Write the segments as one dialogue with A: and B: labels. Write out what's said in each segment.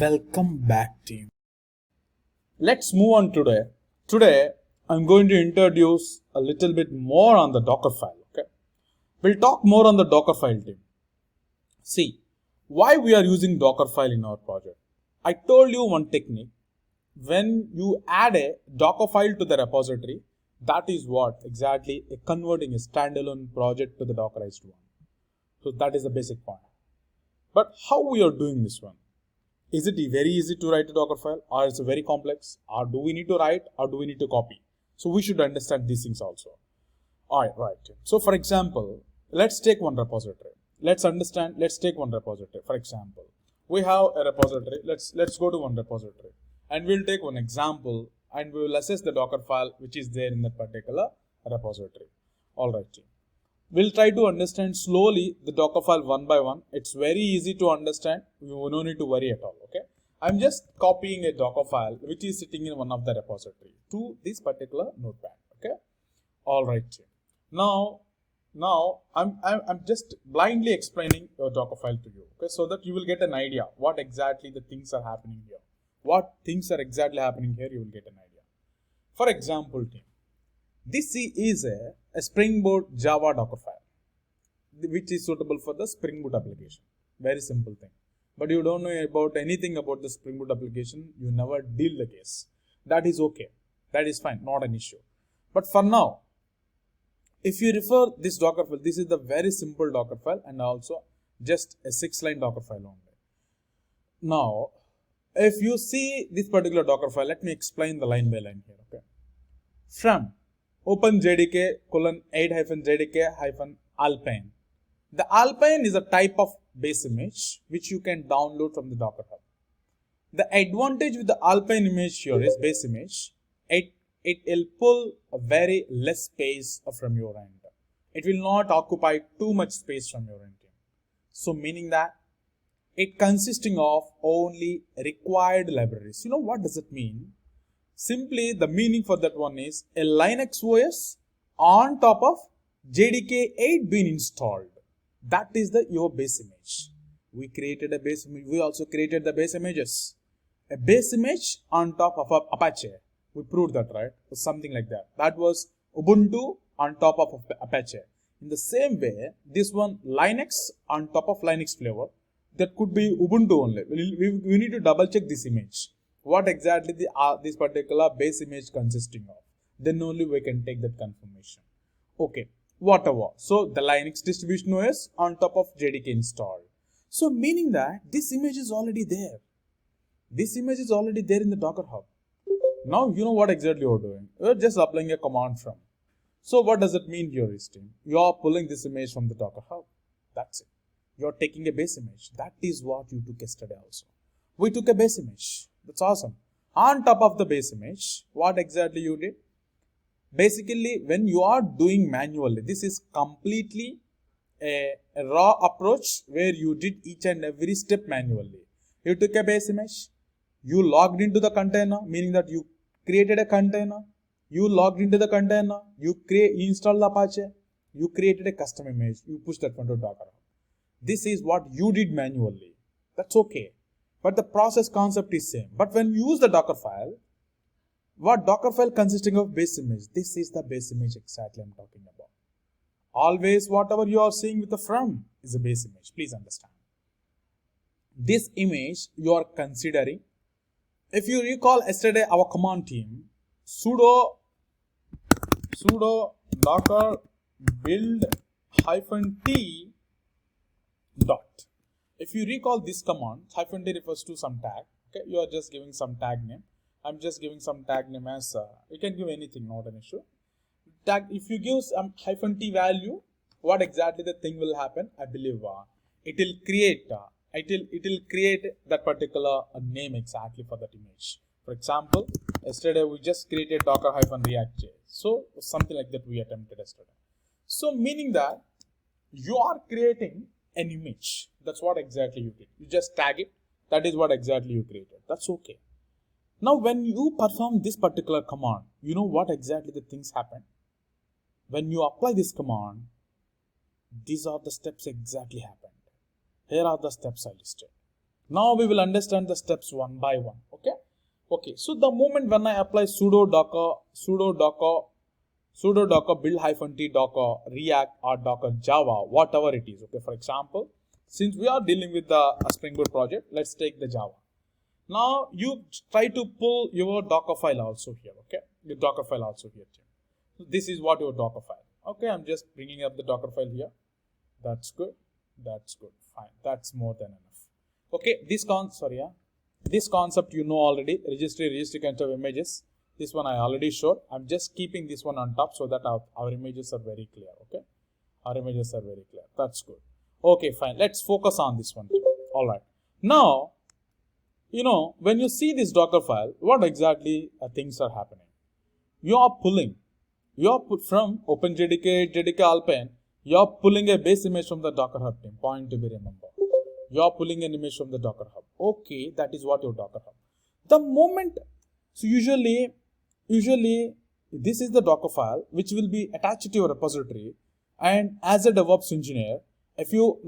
A: Welcome back, team. Let's move on today. Today, I'm going to introduce a little bit more on the Dockerfile. Okay, we'll talk more on the Dockerfile, team. See, why we are using Dockerfile in our project. I told you one technique. When you add a Dockerfile to the repository, that is what exactly converting a standalone project to the Dockerized one. So that is the basic point. But how we are doing this one? Is it very easy to write a Dockerfile, or is it very complex, or do we need to write, or do we need to copy? So we should understand these things also. Alright, right. So for example, let's take one repository. Let's take one repository. For example, we have a repository. Let's go to one repository and we'll take one example and we will assess the Dockerfile which is there in that particular repository. Alright. We'll try to understand slowly the Dockerfile one by one. It's very easy to understand. You no need to worry at all. Okay. I'm just copying a Dockerfile which is sitting in one of the repository to this particular notepad. Okay. All right. Now I'm just blindly explaining your Dockerfile to you. Okay. So that you will get an idea what exactly the things are happening here. What things are exactly happening here, you will get an idea. For example, team. This is a Spring Boot Java Dockerfile, which is suitable for the Spring Boot application. Very simple thing. But you don't know about anything about the Spring Boot application, you never deal the case. That is okay. That is fine, not an issue. But for now, if you refer this Dockerfile, this is the very simple Dockerfile and also just a 6-line Dockerfile only. Now, if you see this particular Dockerfile, let me explain the line by line here. Okay. From open JDK :8-JDK-Alpine. The Alpine is a type of base image which you can download from the Docker Hub. The advantage with the Alpine image here is base image. It will pull a very less space from your end. It will not occupy too much space from your end. So meaning that it consisting of only required libraries. You know what does it mean? Simply, the meaning for that one is a Linux OS on top of JDK 8 being installed. That is your base image. We created a base image. We also created the base images. A base image on top of Apache. We proved that, right? Something like that. That was Ubuntu on top of Apache. In the same way, this one Linux on top of Linux flavor. That could be Ubuntu only. We need to double check this image. What exactly this particular base image consisting of. Then only we can take that confirmation. Okay, whatever. So the Linux distribution OS on top of JDK installed. So meaning that this image is already there. This image is already there in the Docker Hub. Now you know what exactly you are doing. You are just applying a command from. So what does it mean here, team? You are pulling this image from the Docker Hub. That's it. You are taking a base image. That is what you took yesterday also. We took a base image. That's awesome. On top of the base image, what exactly you did? Basically, when you are doing manually, this is completely a raw approach where you did each and every step manually. You took a base image, you logged into the container, meaning that you created a container, you logged into the container, you installed Apache, you created a custom image, you pushed that one to Docker. This is what you did manually. That's okay. But the process concept is same. But when you use the Dockerfile, what Dockerfile consisting of base image? This is the base image exactly I'm talking about. Always whatever you are seeing with the from is a base image. Please understand. This image you are considering. If you recall yesterday our command team, sudo docker build -t dot. If you recall this command, -t refers to some tag. Okay, you are just giving some tag name. I'm just giving some tag name as you can give anything, not an issue. Tag. If you give some -t value, what exactly the thing will happen? I believe it will create that particular name exactly for that image. For example, yesterday we just created Docker-Reactjs. So something like that we attempted yesterday. So meaning that you are creating an image. That's what exactly you did. You just tag it. That is what exactly you created. That's okay. Now when you perform this particular command, you know what exactly the things happen. When you apply this command, these are the steps exactly happened. Here are the steps I listed. Now we will understand the steps one by one. Okay. So the moment when I apply sudo docker build -t docker react or docker java, whatever it is. Okay. For example, since we are dealing with the Spring Boot project, let's take the Java. Now you try to pull your Dockerfile also here. Okay. Your Dockerfile also here. So this is what your Dockerfile. Okay. I'm just bringing up the Dockerfile here. That's good. Fine. That's more than enough. Okay, this concept you know already. Registry kind of images. This one I already showed. I'm just keeping this one on top so that our images are very clear. Okay, our images are very clear. That's good. Okay, fine. Let's focus on this one too. All right. Now, when you see this Dockerfile, what exactly things are happening? You are pulling. From OpenJDK, JDK Alpine. You are pulling a base image from the Docker Hub team. Point to be remembered. You are pulling an image from the Docker Hub. Okay, that is what your Docker Hub. The moment, so usually this is the Dockerfile which will be attached to your repository. And as a DevOps engineer, if you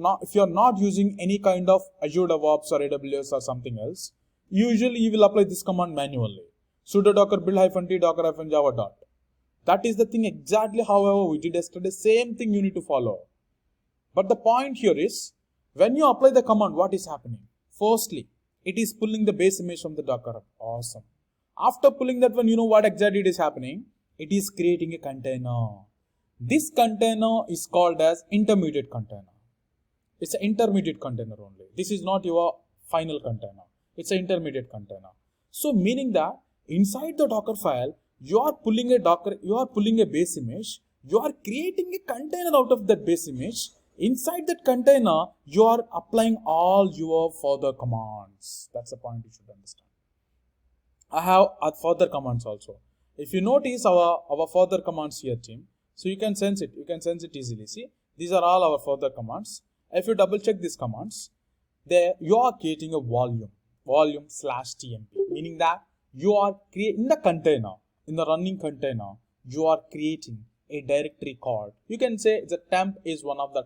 A: are not using any kind of Azure DevOps or AWS or something else, usually you will apply this command manually. Sudo docker build -t docker -java dot. That is the thing exactly however we did yesterday. Same thing you need to follow. But the point here is, when you apply the command, what is happening? Firstly, it is pulling the base image from the Docker Hub. Awesome. After pulling that one, you know what exactly it is happening? It is creating a container. This container is called as intermediate container. It's an intermediate container only. This is not your final container. It's an intermediate container. So meaning that inside the Dockerfile, you are pulling a base image. You are creating a container out of that base image. Inside that container, you are applying all your further commands. That's the point you should understand. I have further commands also. If you notice our further commands here, team, so you can sense it. You can sense it easily. See, these are all our further commands. If you double check these commands, there you are creating a volume/tmp, meaning that you are creating the container, in the running container, you are creating a directory called, you can say the temp is one of the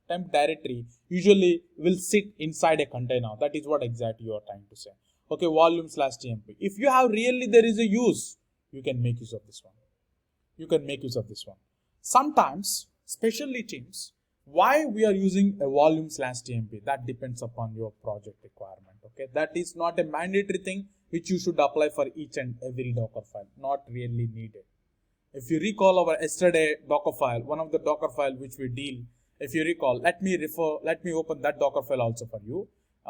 A: temp directory usually will sit inside a container. That is what exactly you are trying to say. Okay, volume/tmp. If you have really there is a use, you can make use of this one. Sometimes, especially teams, why we are using a volume/tmp, that depends upon your project requirement. Okay, that is not a mandatory thing which you should apply for each and every Dockerfile. Not really needed. If you recall our yesterday Dockerfile, one of the Dockerfile which we deal, if you recall, let me open that Dockerfile also for you,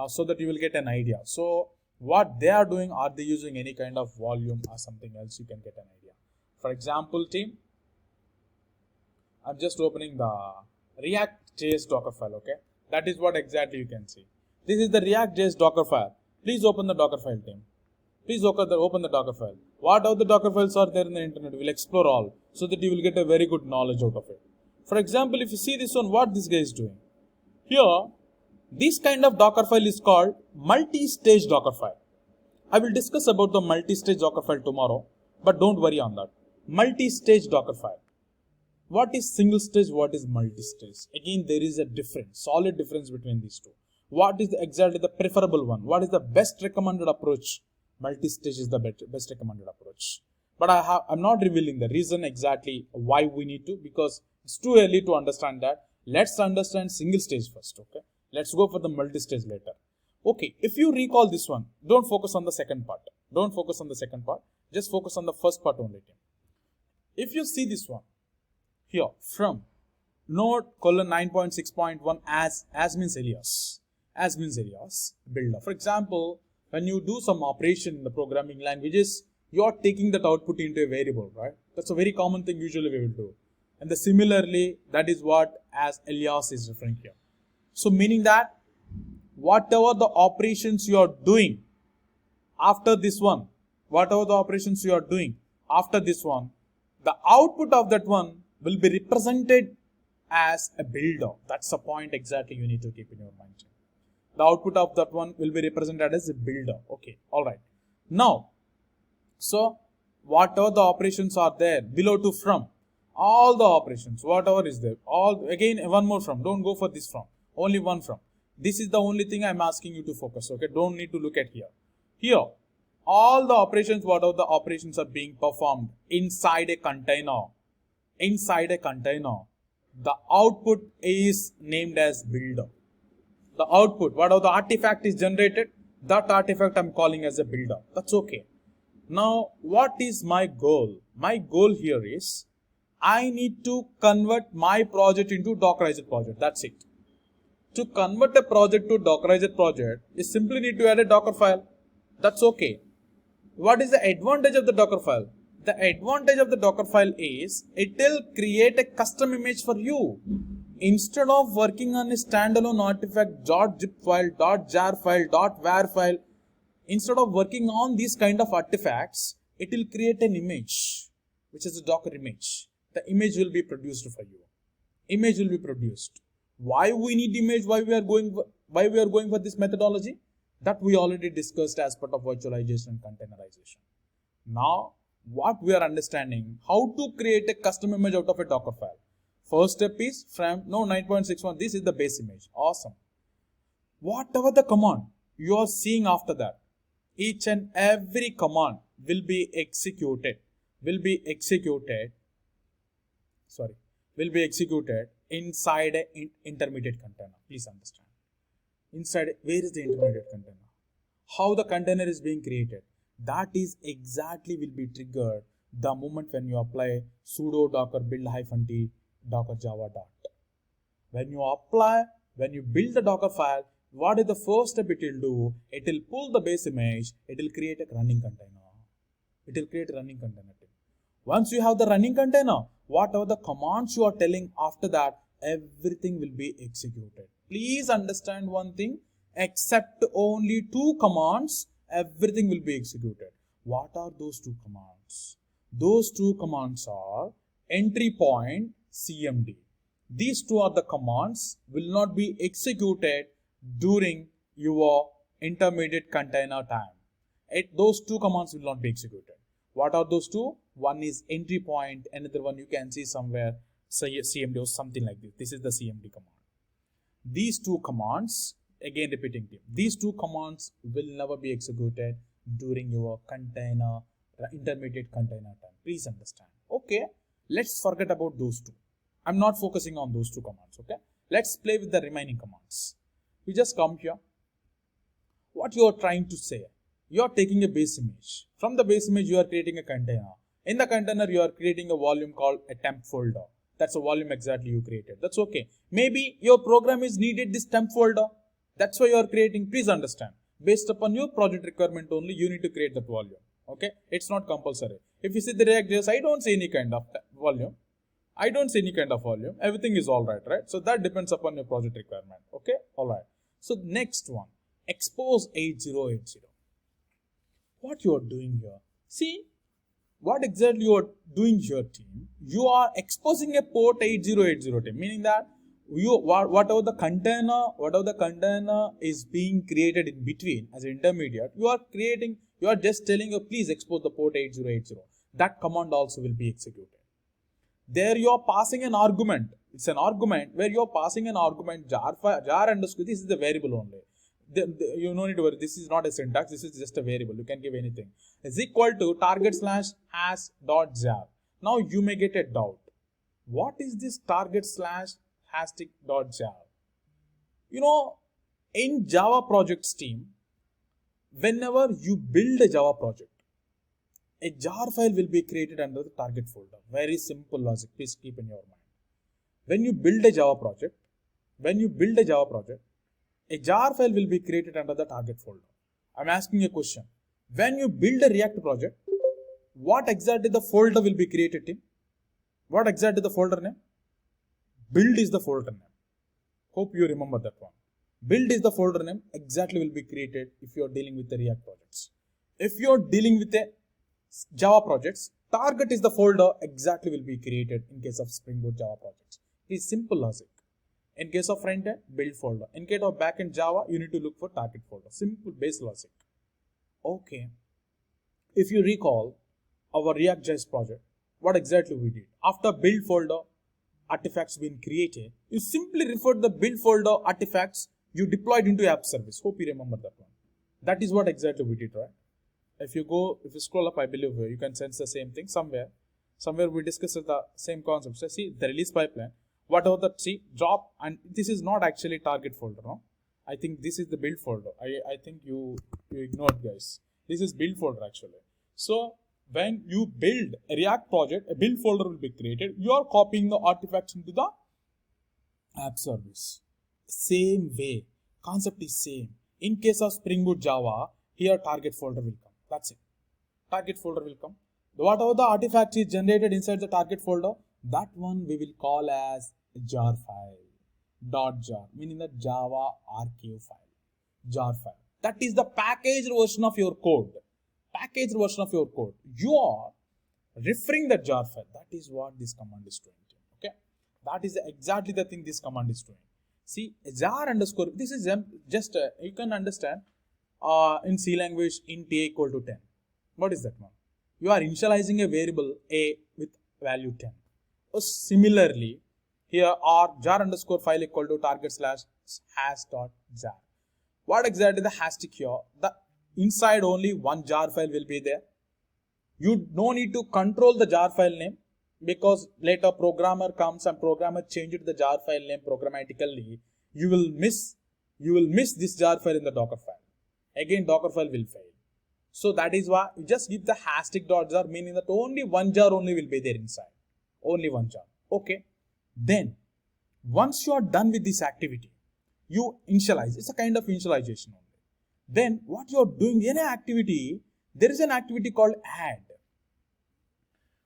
A: so that you will get an idea. So what they are doing, are they using any kind of volume or something else, you can get an idea. For example, team, I'm just opening the React.js Dockerfile. Okay, that is what exactly you can see. This is the React.js Dockerfile. Please open the Dockerfile, team. Please open the Dockerfile. What other Dockerfiles are there in the internet? We'll explore all so that you will get a very good knowledge out of it. For example, if you see this one, what this guy is doing. Here, this kind of Dockerfile is called multi-stage Dockerfile. I will discuss about the multi-stage Dockerfile tomorrow, but don't worry on that. Multi-stage Dockerfile. What is single stage? What is multi-stage? Again, there is a solid difference between these two. What is exactly the preferable one? What is the best recommended approach? Multi-stage is the best recommended approach. But I'm not revealing the reason exactly why we need to, because it's too early to understand that. Let's understand single stage first. Okay. Let's go for the multi-stage later. Okay. If you recall this one, don't focus on the second part. Just focus on the first part only. If you see this one here, from node 9.6.1 as means alias builder. For example, when you do some operation in the programming languages, you are taking that output into a variable, right? That's a very common thing usually we will do. And similarly, that is what as alias is referring here. So meaning that whatever the operations you are doing after this one, the output of that one will be represented as a builder. That's the point exactly you need to keep in your mind. The output of that one will be represented as a builder. Okay, all right. Now, so whatever the operations are there below to from, all the operations, whatever is there, all again one more from. Don't go for this from. Only one from. This is the only thing I'm asking you to focus. Okay, don't need to look at here. Here, all the operations, what are the operations are being performed inside a container. Inside a container, the output is named as builder. The output, what are the artifact is generated, that artifact I'm calling as a builder. That's okay. Now, what is my goal? My goal here is I need to convert my project into Dockerized project. That's it. To convert a project to Dockerized project, you simply need to add a Dockerfile. That's okay. What is the advantage of the Dockerfile? The advantage of the Dockerfile is it will create a custom image for you. Instead of working on a standalone artifact, .zip file, .jar file, .var file, instead of working on these kind of artifacts, it will create an image, which is a Docker image. The image will be produced for you. Image will be produced. Why we need image? Why we are going for this methodology? That we already discussed as part of virtualization and containerization. Now, what we are understanding, how to create a custom image out of a Dockerfile. First step is from 9.61. This is the base image. Awesome. Whatever the command you are seeing after that, each and every command will be executed inside an intermediate container. Please understand. Inside, where is the intermediate container? How the container is being created? That is exactly will be triggered the moment when you apply sudo docker build -t docker java dot. When you build the Docker file, what is the first step it will do? It will pull the base image, it will create a running container. Once you have the running container, whatever the commands you are telling after that, everything will be executed. Please understand one thing, except only two commands, everything will be executed. What are those two commands? Those two commands are entry point cmd. These two are the commands will not be executed during your intermediate container time. Those two commands will not be executed. What are those two? One is entry point, another one you can see somewhere, say cmd or something like this. This is the cmd command. These two commands, again repeating, these two commands will never be executed during your intermediate container time. Please understand. Okay, let's forget about those two. I'm not focusing on those two commands. Okay, let's play with the remaining commands. You just come here. What you are trying to say? You are taking a base image. From the base image, you are creating a container. In the container, you are creating a volume called a temp folder. That's a volume exactly you created. That's okay. Maybe your program is needed this temp folder. That's why you are creating. Please understand. Based upon your project requirement only, you need to create that volume. Okay. It's not compulsory. If you see the React.js, I don't see any kind of volume. Everything is all right, right? So that depends upon your project requirement. Okay. All right. So next one, expose 8080. What you are doing here? See, what exactly you are doing here, team? You are exposing a port 8080, team, meaning that whatever the container is being created in between as an intermediate, you are just telling you, please expose the port 8080. That command also will be executed. There you are passing an argument. It's an argument where you are passing an argument jar underscore. This is the variable only. You don't need to worry. This is not a syntax. This is just a variable. You can give anything. Is equal to target/hash.jar. Now you may get a doubt. What is this target/hash.jar? In Java projects team, whenever you build a Java project, a jar file will be created under the target folder. Very simple logic. Please keep in your mind. When you build a Java project, a jar file will be created under the target folder. I'm asking a question. When you build a React project, what exactly the folder will be created in? What exactly the folder name? Build is the folder name. Hope you remember that one. Build is the folder name, exactly will be created if you are dealing with the React projects. If you are dealing with a Java projects, target is the folder, exactly will be created in case of Spring Boot Java projects. It is simple logic. In case of frontend, build folder. In case of backend Java, you need to look for target folder. Simple base logic. Okay. If you recall our React.js project, what exactly we did? After build folder, artifacts being created, you simply refer the build folder artifacts you deployed into app service. Hope you remember that one. That is what exactly we did, right? If you scroll up, I believe you can sense the same thing somewhere. Somewhere we discussed the same concept. So see the release pipeline, whatever the drop, and this is not actually target folder, no? I think this is the build folder. I think you ignored, guys. This is build folder actually. So when you build a React project, a build folder will be created. You are copying the artifacts into the app service. Same way, concept is same. In case of Spring Boot Java, here target folder will come. That's it. Target folder will come. Whatever the artifact is generated inside the target folder, that one we will call as jar file. .jar, meaning the Java archive file. Jar file. That is the packaged version of your code. Packaged version of your code. You are referring the jar file. That is what this command is doing. Okay. That is exactly the thing this command is doing. See, jar underscore, this is just, you can understand in C language int a equal to 10. What is that one? You are initializing a variable a with value 10. Similarly, here our jar underscore file equal to target slash hash dot jar. What exactly the hashtag here? The inside only one jar file will be there. You no need to control the jar file name, because later programmer comes and programmer changed the jar file name programmatically. You will miss this jar file in the Dockerfile. Again, Dockerfile will fail. So that is why you just give the hashtag.jar, meaning that only one jar only will be there inside. Only one jar. Okay. Then, once you are done with this activity, you initialize. It's a kind of initialization only. Then, what you are doing in an activity, there is an activity called add.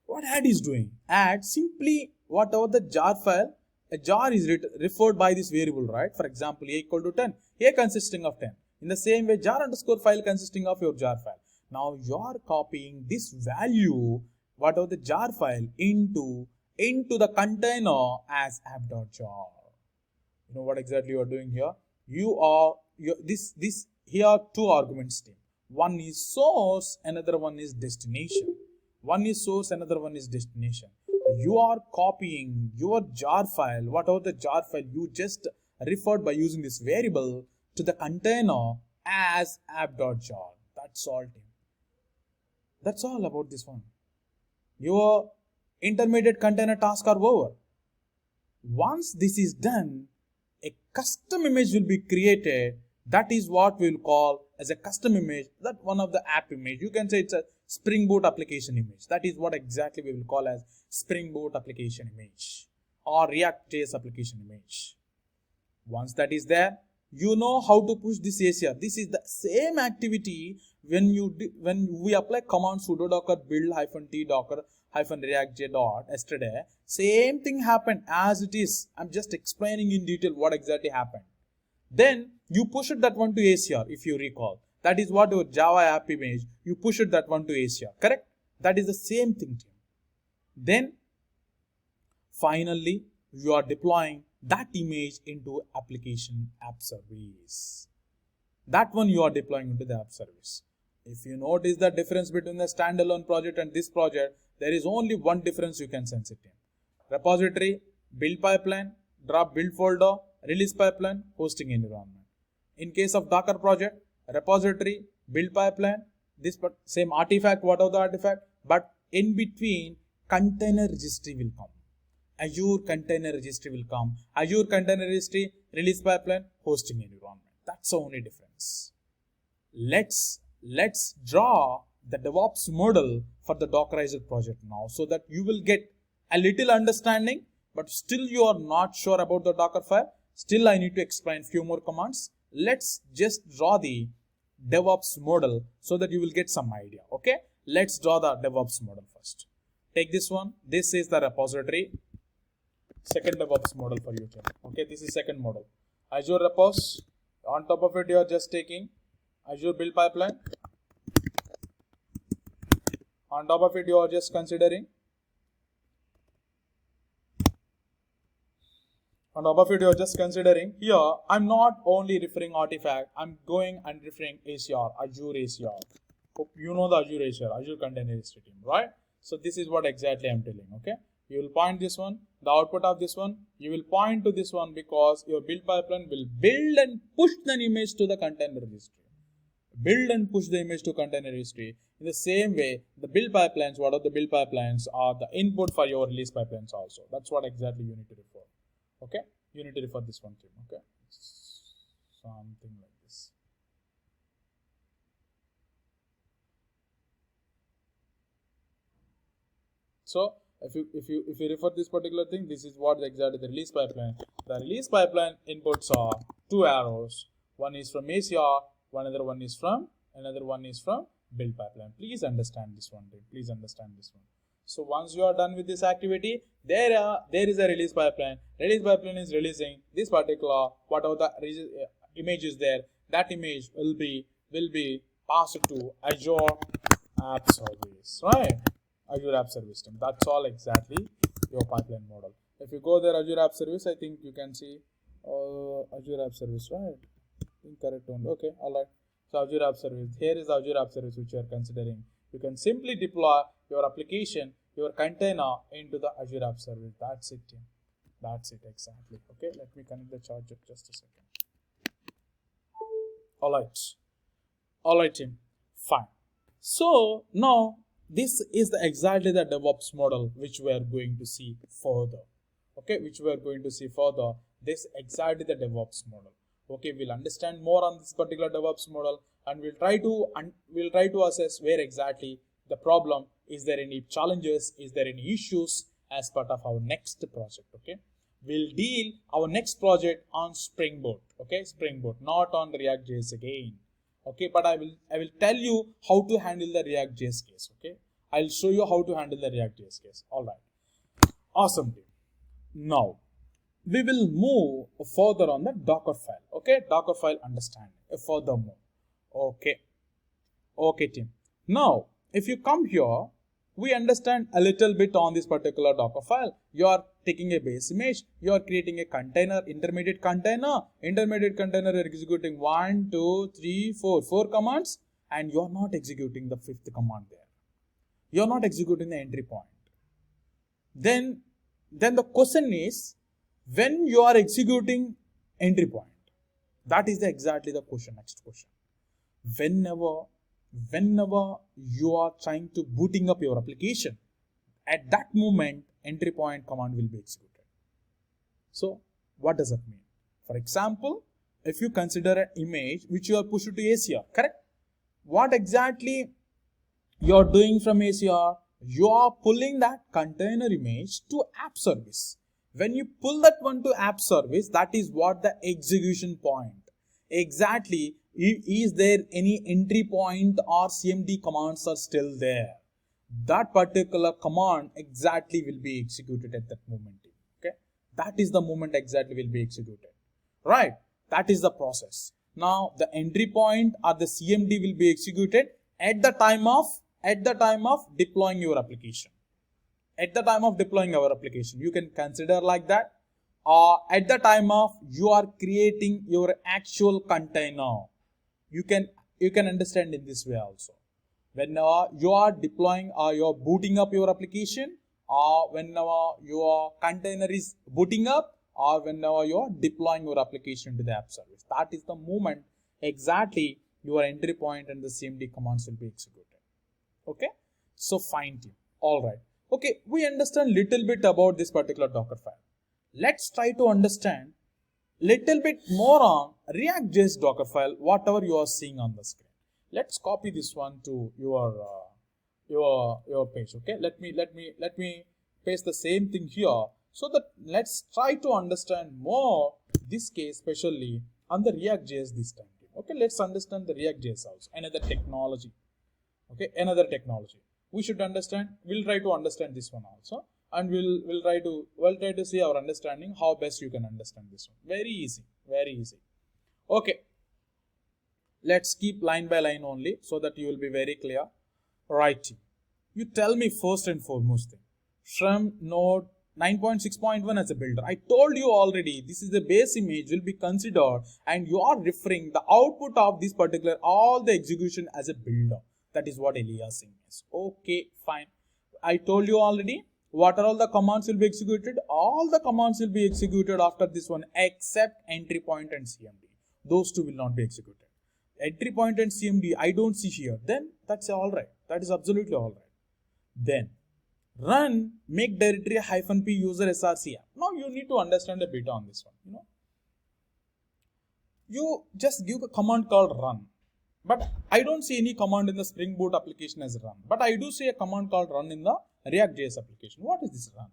A: What add is doing? Add simply whatever the jar file, a jar is referred by this variable, right? For example, a equal to 10, a consisting of 10. In the same way, jar underscore file consisting of your jar file. Now you are copying this value, whatever the jar file, into the container as app.jar. You know what exactly you are doing here? Here two arguments team. One is source, another one is destination. One is source, another one is destination. You are copying your jar file, whatever the jar file you just referred by using this variable, to the container as app.jar. That's all, team. That's all about this one. Your intermediate container tasks are over. Once this is done, a custom image will be created. That is what we will call as a custom image. That one of the app image. You can say it's a Spring Boot application image. That is what exactly we will call as Spring Boot application image or React.js application image. Once that is there, you know how to push this ACR. This is the same activity when we apply command sudo docker build -t docker -react.j dot yesterday. Same thing happened as it is. I'm just explaining in detail what exactly happened. Then you pushed that one to ACR, if you recall. That is what your Java app image, you pushed that one to ACR, correct? That is the same thing. Then finally you are deploying that image into application app service. That one you are deploying into the app service. If you notice the difference between the standalone project and this project, there is only one difference you can sense it in. Repository, build pipeline, drop build folder, release pipeline, hosting environment. In case of Docker project, repository, build pipeline, this same artifact, whatever the artifact, but in between container registry will come. Azure container registry will come. Azure container registry, release pipeline, hosting environment. That's the only difference. Let's draw the DevOps model for the Dockerized project now, so that you will get a little understanding, but still you are not sure about the Dockerfile. Still I need to explain few more commands. Let's just draw the DevOps model so that you will get some idea. Okay, let's draw the DevOps model first. Take this one. This is the repository. Second DevOps model for you. Okay, this is second model. Azure repos. On top of it, you are just taking Azure build pipeline. On top of it, you are just considering. On top of it, you are just considering. Here, I'm not only referring artifact. I'm going and referring ACR, Azure ACR. Hope you know the Azure ACR, Azure Containerization team, right? So this is what exactly I'm telling. Okay. You will point this one, the output of this one, you will point to this one, because your build pipeline will build and push the image to the container registry. Build and push the image to container registry. In the same way, the build pipelines, what are the build pipelines, are the input for your release pipelines also. That's what exactly you need to refer. Okay, you need to refer this one too. Okay, something like this. So if you refer this particular thing, this is what exactly the release pipeline. The release pipeline inputs are two arrows. One is from ACR, another one is from build pipeline. Please understand this one. Please understand this one. So once you are done with this activity, there is a release pipeline. Release pipeline is releasing this particular, whatever the image is there, that image will be passed to Azure App Service, right? Azure App Service team. That's all exactly your pipeline model. If you go there, Azure App Service, I think you can see Azure App Service, right? Incorrect only. Okay, all right. So Azure App Service. Here is Azure App Service which you are considering. You can simply deploy your application, your container into the Azure App Service. That's it, team. That's it exactly. Okay, let me connect the charger just a second. All right, team. Fine. So now this is exactly the DevOps model which we are going to see further. Okay, which we are going to see further. This exactly the DevOps model. Okay, we'll understand more on this particular DevOps model, and we'll try to assess where exactly the problem is. There any challenges? Is there any issues as part of our next project? Okay, we'll deal our next project on Spring Boot. Okay, Spring Boot, not on React.js again. Okay, but I will tell you how to handle the React.js case. Okay, I'll show you how to handle the React.js case. All right, awesome. Now we will move further on the Dockerfile. Okay, Dockerfile understanding furthermore. Okay, team. Now, if you come here, we understand a little bit on this particular Dockerfile. You are taking a base image, you are creating a container, intermediate container executing 1, 2, 3, 4 commands, and you are not executing the 5th command there. You are not executing the entry point. Then the question is, when you are executing entry point, that is exactly the question. Next question. Whenever you are trying to booting up your application, at that moment entry point command will be executed. So what does that mean? For example, if you consider an image which you are pushed to ACR, correct? What exactly you are doing from ACR? You are pulling that container image to app service. When you pull that one to app service, that is what the execution point. Exactly, is there any entry point or CMD commands are still there? That particular command exactly will be executed at that moment. Okay, that is the moment exactly will be executed. Right, that is the process. Now the entry point or the CMD will be executed at the time of deploying your application. At the time of deploying our application, you can consider like that. At the time of you are creating your actual container, you can understand in this way also. When you are deploying or you are booting up your application, or whenever your container is booting up, or whenever you are deploying your application to the app service, that is the moment exactly your entry point and the CMD commands will be executed. Okay, so fine, team. All right. Okay, we understand little bit about this particular Dockerfile. Let's try to understand little bit more on React.js Dockerfile, whatever you are seeing on the screen. Let's copy this one to your page. Okay, let me paste the same thing here, so that let's try to understand more this case, especially on the React.js this time. Okay, let's understand the React.js also, another technology. Okay, another technology we should understand. We'll try to understand this one also, and we'll try to see our understanding how best you can understand this one. Very easy. Okay, let's keep line by line only, so that you will be very clear. Right, you tell me first and foremost thing, from node 9.6.1 as a builder. I told you already, this is the base image will be considered, and you are referring the output of this particular all the execution as a builder. That is what aliasing is. Okay, fine. I told you already, what are all the commands will be executed? All the commands will be executed after this one except entry point and CMD. Those two will not be executed. Entry point and CMD I don't see here. Then that's alright. That is absolutely alright. Then run make directory -p user src app. Now you need to understand a bit on this one. You just give a command called run. But I don't see any command in the Spring Boot application as run. But I do see a command called run in the React.js application. What is this run?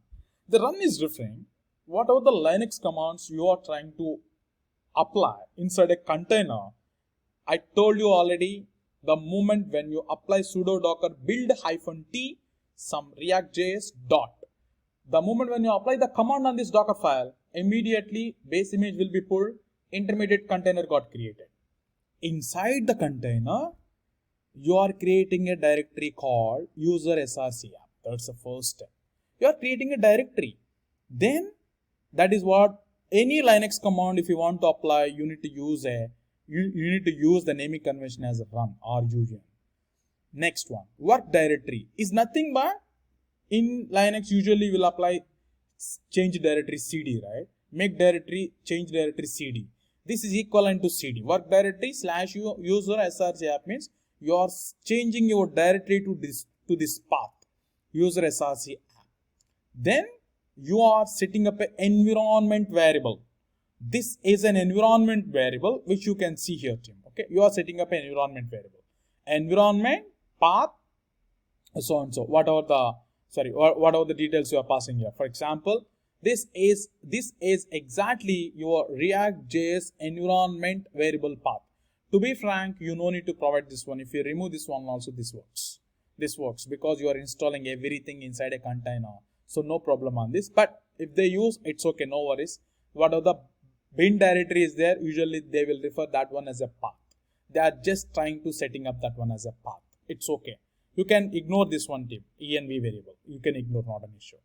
A: The run is referring whatever the Linux commands you are trying to apply inside a container. I told you already, the moment when you apply sudo docker build -t some React.js dot. The moment when you apply the command on this Docker file, immediately base image will be pulled, intermediate container got created. Inside the container, you are creating a directory called user src app. That's the first step. You are creating a directory. Then that is what any Linux command, if you want to apply, you need to use the naming convention as run or run. Next one, work directory is nothing but in Linux usually will apply change directory cd, right? Make directory change directory cd. This is equivalent to cd. Work directory / user src app means you are changing your directory to this path, user src app. Then you are setting up an environment variable. This is an environment variable which you can see here, team. Okay, you are setting up an environment variable. Environment path, so and so. Whatever the details you are passing here. For example, this is exactly your React.js environment variable path. To be frank, you no need to provide this one. If you remove this one also, this works. This works because you are installing everything inside a container. So no problem on this. But if they use, it's okay, no worries. Whatever the bin directory is there, usually they will refer that one as a path. They are just trying to setting up that one as a path. It's okay. You can ignore this one tip, env variable. You can ignore, not an issue.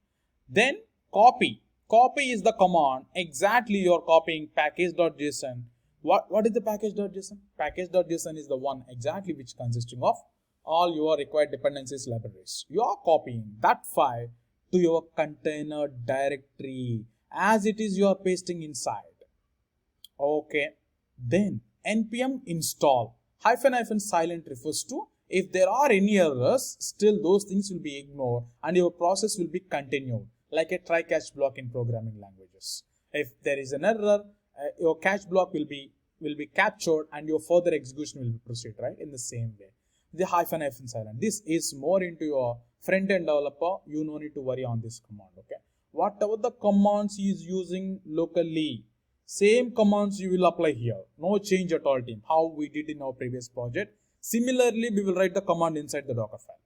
A: Then copy. Copy is the command. Exactly you're copying package.json. What is the package.json? Package.json is the one exactly which consisting of all your required dependencies libraries. You are copying that file to your container directory. As it is, you are pasting inside. Okay. Then npm install -- silent refers to if there are any errors, still those things will be ignored and your process will be continued, like a try catch block in programming languages. If there is an error, your catch block will be captured and your further execution will proceed, right? In the same way. The -- silent. This is more into your front-end developer. You no need to worry on this command. Okay. Whatever the commands he is using locally, same commands you will apply here. No change at all, team. How we did in our previous project. Similarly, we will write the command inside the Docker file.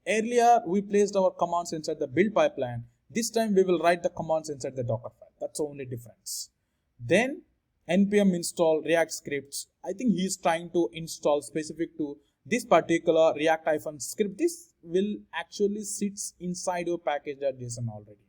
A: Earlier, we placed our commands inside the build pipeline. This time, we will write the commands inside the Docker file. That's the only difference. Then, npm install React scripts. I think he is trying to install specific to this particular React-script. This will actually sits inside your package.json already.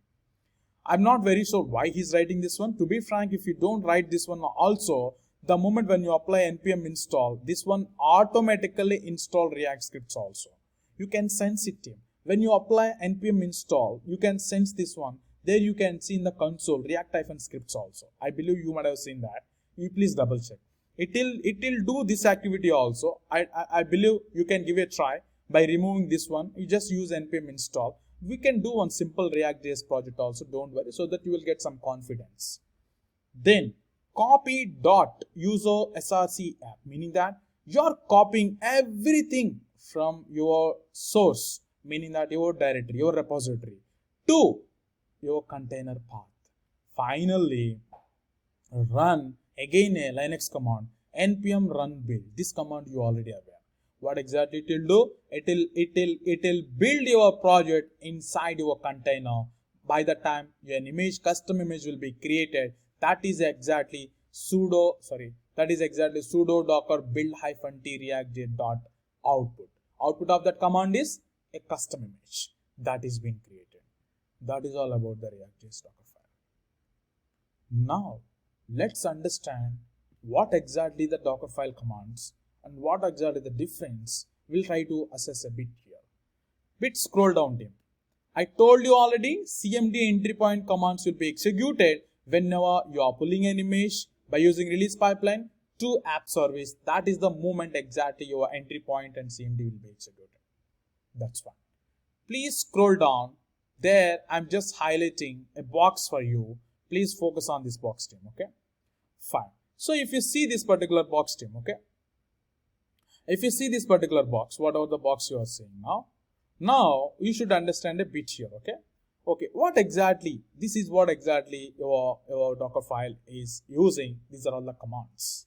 A: I'm not very sure why he's writing this one. To be frank, if you don't write this one also, the moment when you apply npm install, this one automatically install React scripts also. You can sense it, team. When you apply npm install, you can sense this one. There you can see in the console React-scripts also. I believe you might have seen that. You please double check. It will do this activity also. I believe you can give it a try by removing this one. You just use npm install. We can do one simple React.js project also, don't worry, so that you will get some confidence. Then copy dot user src app, meaning that you are copying everything from your source, meaning that your directory, your repository, to your container path. Finally, run again a Linux command, npm run build. This command you already aware. What exactly it will do? It will build your project inside your container. By the time an custom image will be created, that is exactly sudo docker build -t react.js dot output. Output of that command is a custom image that is being created. That is all about the React.js Dockerfile. Now, let's understand what exactly the Dockerfile commands and what exactly the difference. We'll try to assess a bit here. Scroll down, team. I told you already, CMD entry point commands will be executed whenever you are pulling an image by using release pipeline to app service. That is the moment exactly your entry point and CMD will be executed. That's one. Please scroll down. There, I'm just highlighting a box for you. Please focus on this box team, okay? Fine. So if you see this particular box team, okay? If you see this particular box, whatever the box you are seeing now, you should understand a bit here, okay? Okay, this is what exactly your Dockerfile is using. These are all the commands.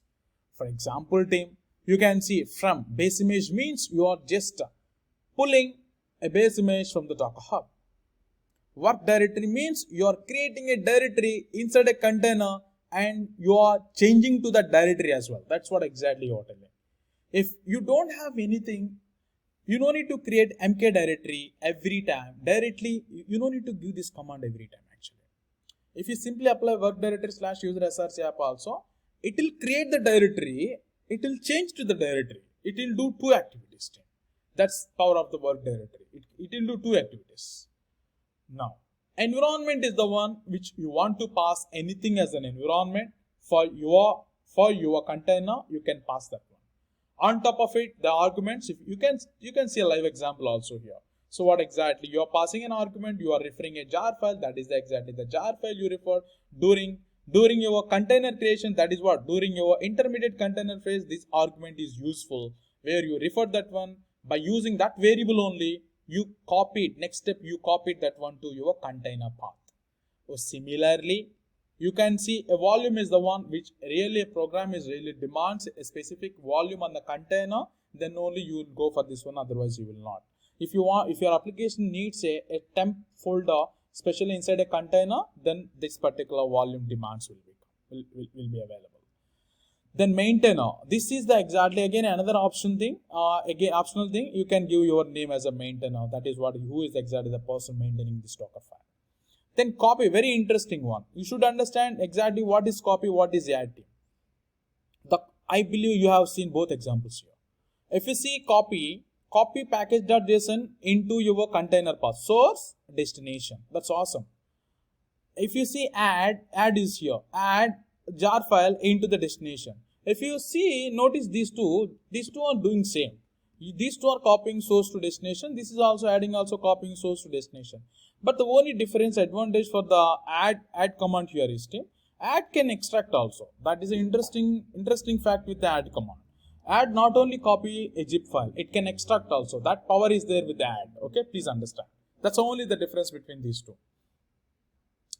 A: For example, team, you can see from base image means you are just pulling a base image from the Docker Hub. Work directory means you are creating a directory inside a container and you are changing to that directory as well. That's what exactly you are telling. If you don't have anything, you don't need to create mk directory every time. Directly, you don't need to give this command every time actually. If you simply apply work directory / user src app also, it will create the directory, it will change to the directory. It will do two activities. That's power of the work directory. It will do two activities. Now, environment is the one which you want to pass anything as an environment for your container. You can pass that one. On top of it, the arguments. If you can see a live example also here. So what exactly you are passing an argument? You are referring a jar file. That is exactly the jar file you refer during your container creation. That is what during your intermediate container phase. This argument is useful where you refer that one by using that variable only. You copied, next step you copied that one to your container path. So similarly, you can see a volume is the one which really a program is really demands a specific volume on the container, then only you will go for this one, otherwise you will not. If your application needs a temp folder, especially inside a container, then this particular volume demands will be available. Then maintainer. This is the exactly again another optional thing. You can give your name as a maintainer. That is who is exactly the person maintaining this Dockerfile. Then copy, very interesting one. You should understand exactly what is copy, what is add team. I believe you have seen both examples here. If you see copy package.json into your container path, source, destination. That's awesome. If you see add is here. Add jar file into the destination. If you see, notice these two are doing same. These two are copying source to destination. This is also copying source to destination. But the only advantage for the add command here is add can extract also. That is an interesting fact with the add command. Add not only copy a zip file, it can extract also. That power is there with the add. Okay, please understand. That's only the difference between these two.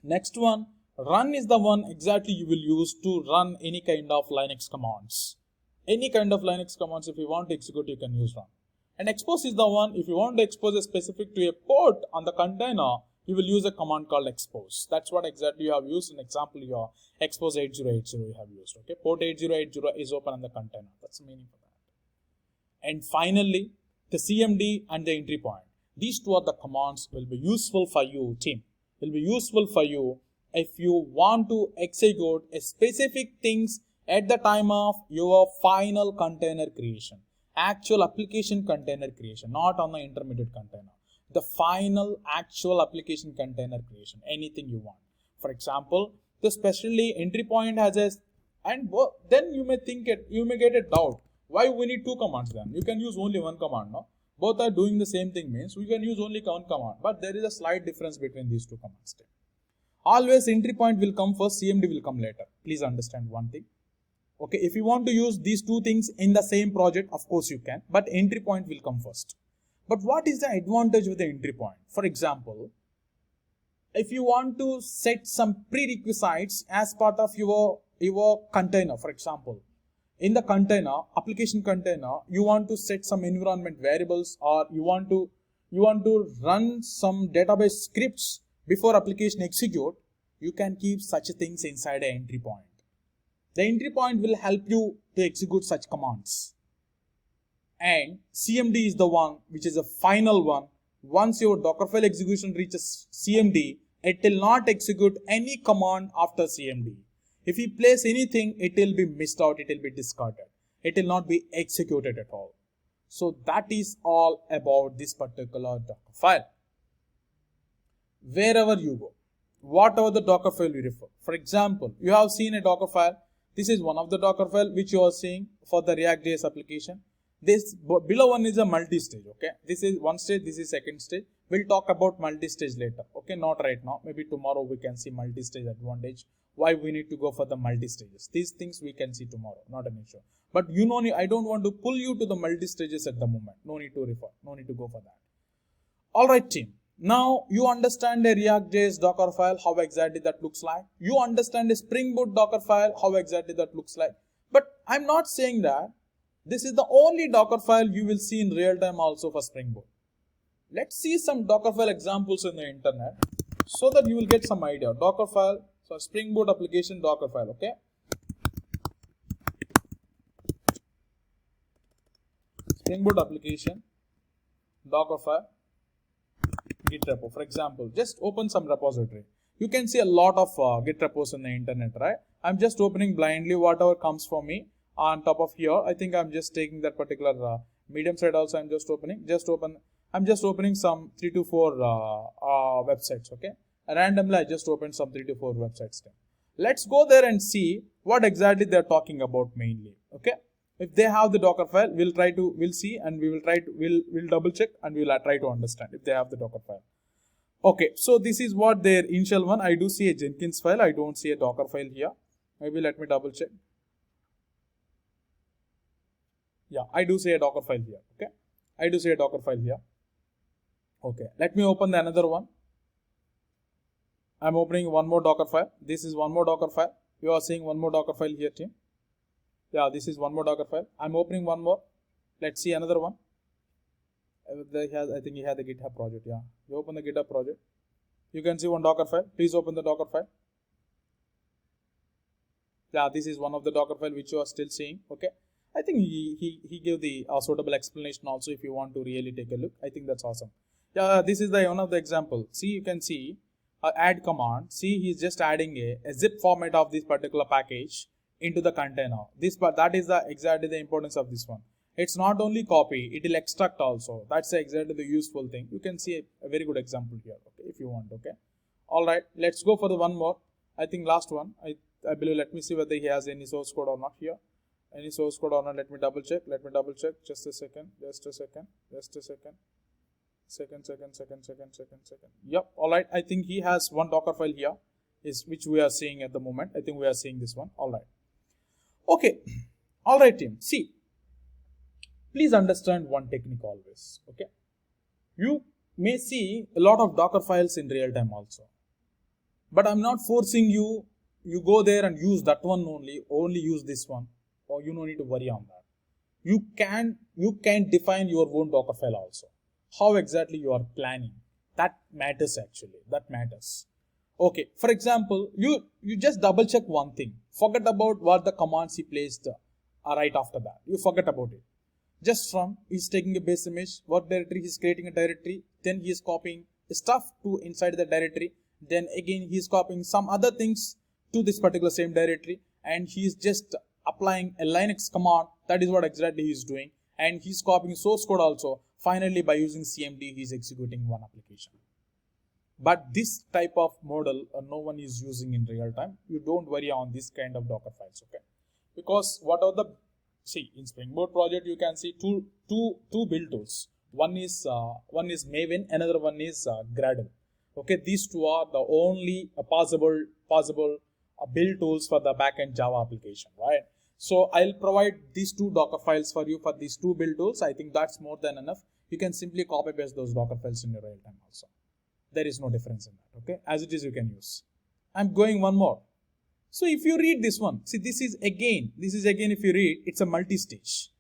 A: Next one. Run is the one exactly you will use to run any kind of Linux commands. Any kind of Linux commands, if you want to execute, you can use run. And expose is the one, if you want to expose a specific to a port on the container, you will use a command called expose. That's what exactly you have used. In example, your expose 8080 you have used. Okay, port 8080 is open on the container. That's the meaning for that. And finally, the CMD and the entry point. These two are the commands will be useful for you, team. Will be useful for you if you want to execute a specific things at the time of your final container creation, actual application container creation, not on the intermediate container, the final actual application container creation, anything you want. For example, the specially entry point has then you may get a doubt, why we need two commands then? You can use only one command, no? Both are doing the same thing means we can use only one command, but there is a slight difference between these two commands. Always entry point will come first, CMD will come later. Please understand one thing. Okay, if you want to use these two things in the same project, of course you can, but entry point will come first. But what is the advantage with the entry point? For example, if you want to set some prerequisites as part of your container, for example, in the container, application container, you want to set some environment variables, or you want to run some database scripts before application execute, you can keep such things inside an entry point. The entry point will help you to execute such commands. And CMD is the one which is a final one. Once your Dockerfile execution reaches CMD, it will not execute any command after CMD. If you place anything, it will be missed out, it will be discarded. It will not be executed at all. So that is all about this particular Dockerfile. wherever you go, whatever the Dockerfile you refer. For example, you have seen a Dockerfile. This is one of the Dockerfile which you are seeing for the React.js application. This below one is a multi-stage. Okay, this is one stage, this is second stage. We'll talk about multi-stage later. Okay, not right now. Maybe tomorrow we can see multi-stage advantage. Why we need to go for the multi-stages. These things we can see tomorrow, not an issue. But you know, I don't want to pull you to the multi-stages at the moment. No need to refer. No need to go for that. All right, team. Now you understand a React.js Dockerfile, how exactly that looks like. You understand a Spring Boot Dockerfile, how exactly that looks like. But I'm not saying that this is the only Dockerfile you will see in real time also for Spring Boot. Let's see some Dockerfile examples in the internet so that you will get some idea. Dockerfile, so Spring Boot application Dockerfile, okay? Spring Boot application Dockerfile Git repo. For example, just open some repository. You can see a lot of Git repos in the internet, right? I'm just opening blindly whatever comes for me on top of here. I think I'm just taking that particular medium side also. I'm just opening. I'm just opening some 3 to 4 websites. Okay. Randomly, I just opened some 3 to 4 websites. Let's go there and see what exactly they're talking about mainly. Okay. If they have the Dockerfile, we'll see, and we'll double check and we'll try to understand if they have the Dockerfile. Okay, so this is what their initial one. I do see a Jenkins file. I don't see a Dockerfile here. Maybe let me double check. Yeah, I do see a Dockerfile here. Okay, I do see a Dockerfile here. Okay, let me open the another one. I'm opening one more Dockerfile. This is one more Dockerfile. You are seeing one more Dockerfile here, team. Yeah, this is one more Dockerfile. I'm opening one more. Let's see another one. I think he had the GitHub project. Yeah, you open the GitHub project. You can see one Dockerfile. Please open the Dockerfile. Yeah, this is one of the Dockerfile which you are still seeing. Okay, I think he gave the suitable explanation also. If you want to really take a look, I think that's awesome. Yeah, this is the one of the example. See, you can see add command. See, he's just adding a zip format of this particular package into the container. That is exactly the importance of this one. It's not only copy, it will extract also. That's exactly the useful thing. You can see a very good example here, okay, if you want. Okay, all right, let's go for the one more. I think last one. I believe, let me see whether he has any source code or not here. Any source code or not. Let me double check. Just a second. Yep, all right, I think he has one Dockerfile here, which we are seeing at the moment. I think we are seeing this one. All right. Okay, all right, team. See, please understand one technique always. Okay, you may see a lot of Dockerfiles in real time also, but I'm not forcing you. You go there and use that one only use this one, or you don't need to worry on that. You can define your own Dockerfile also. How exactly you are planning, that matters actually. That matters. Okay, for example, you just double check one thing. Forget about what the commands he placed right after that. You forget about it. Just he's taking a base image, what directory he's creating a directory, then he is copying stuff to inside the directory, then again he's copying some other things to this particular same directory, and he's just applying a Linux command. That is what exactly he's doing, and he's copying source code also. Finally, by using CMD, he's executing one application. But this type of model no one is using in real time. You don't worry on this kind of Dockerfiles, okay? Because in Spring Boot project you can see two build tools. One is Maven, another one is Gradle. Okay, these two are the only possible build tools for the backend Java application, right? So I'll provide these two Dockerfiles for you for these two build tools. I think that's more than enough. You can simply copy paste those Dockerfiles in your real time also. There is no difference in that. Okay, as it is you can use. I'm going one more. So if you read this one, see, this is again if you read, it's a multi-stage.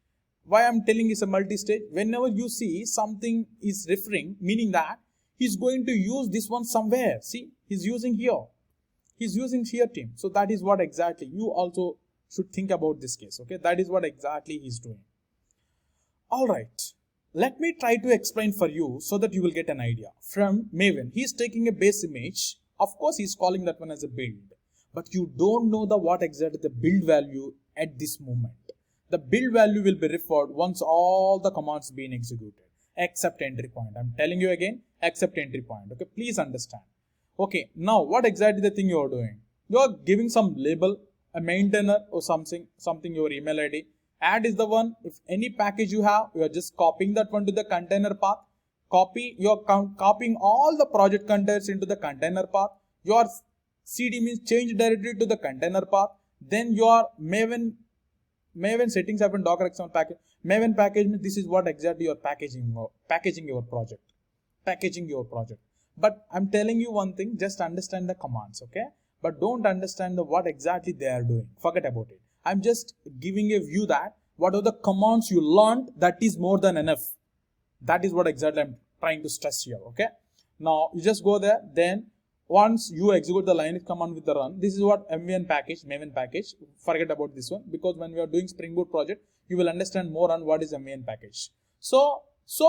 A: Why I'm telling it's a multi-stage? Whenever you see something is referring, meaning that he's going to use this one somewhere. See, he's using here. He's using here, team. So that is what exactly you also should think about this case. Okay, that is what exactly he's doing. All right. Let me try to explain for you so that you will get an idea. From Maven, he's taking a base image. Of course, he's calling that one as a build. But you don't know what exactly the build value at this moment. The build value will be referred once all the commands being executed, except entry point. I'm telling you again, except entry point. Okay, please understand. Okay, now what exactly the thing you are doing? You are giving some label, a maintainer or something your email ID. Add is the one, if any package you have, you are just copying that one to the container path. You are copying all the project containers into the container path. Your CD means change directory to the container path. Then your Maven settings have been Docker XML package. Maven package means this is what exactly you are packaging your project. But I'm telling you one thing, just understand the commands, okay? But don't understand what exactly they are doing. Forget about it. I'm just giving a view that what are the commands you learned, that is more than enough. That is what exactly I'm trying to stress here, okay? Now you just go there, then once you execute the Linux command with the run, this is what Maven package. Forget about this one, because when we are doing Spring Boot project, you will understand more on what is a Maven package. So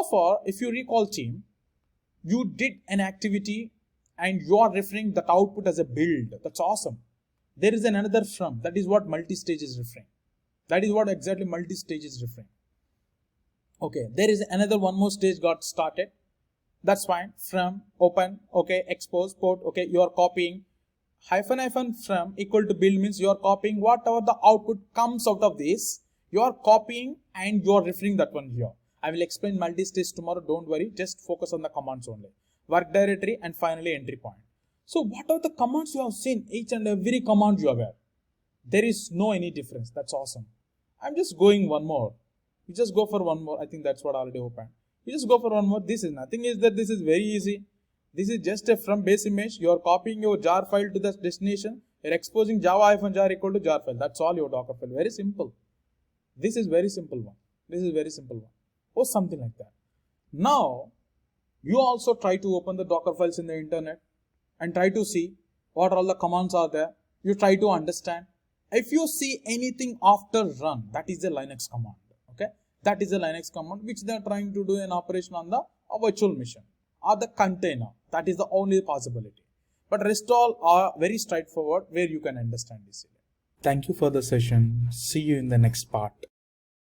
A: far, if you recall team, you did an activity and you are referring that output as a build. That's awesome. There is another from, that is what multi-stage is referring. That is what exactly multi-stage is referring. Okay, there is another one more stage got started. That's fine. From, open, okay, expose, port, okay, you are copying. Hyphen from equal to build means you are copying whatever the output comes out of this. You are copying and you are referring that one here. I will explain multi-stage tomorrow, don't worry, just focus on the commands only. Work directory and finally entry point. So what are the commands you have seen? Each and every command you are aware. There is no any difference. That's awesome. I'm just going one more. You just go for one more. I think that's what I already opened. You just go for one more. This is nothing, is that this is very easy. This is just a from base image. You are copying your jar file to the destination. You're exposing java-jar equal to jar file. That's all your Docker file. Very simple. This is very simple one. Or something like that. Now, you also try to open the Docker files in the internet and try to see what all the commands are there. You try to understand. If you see anything after run, that is a Linux command. Okay, that is a Linux command which they are trying to do an operation on the virtual machine or the container. That is the only possibility. But rest all are very straightforward where you can understand this. Thank you for the session. See you in the next part.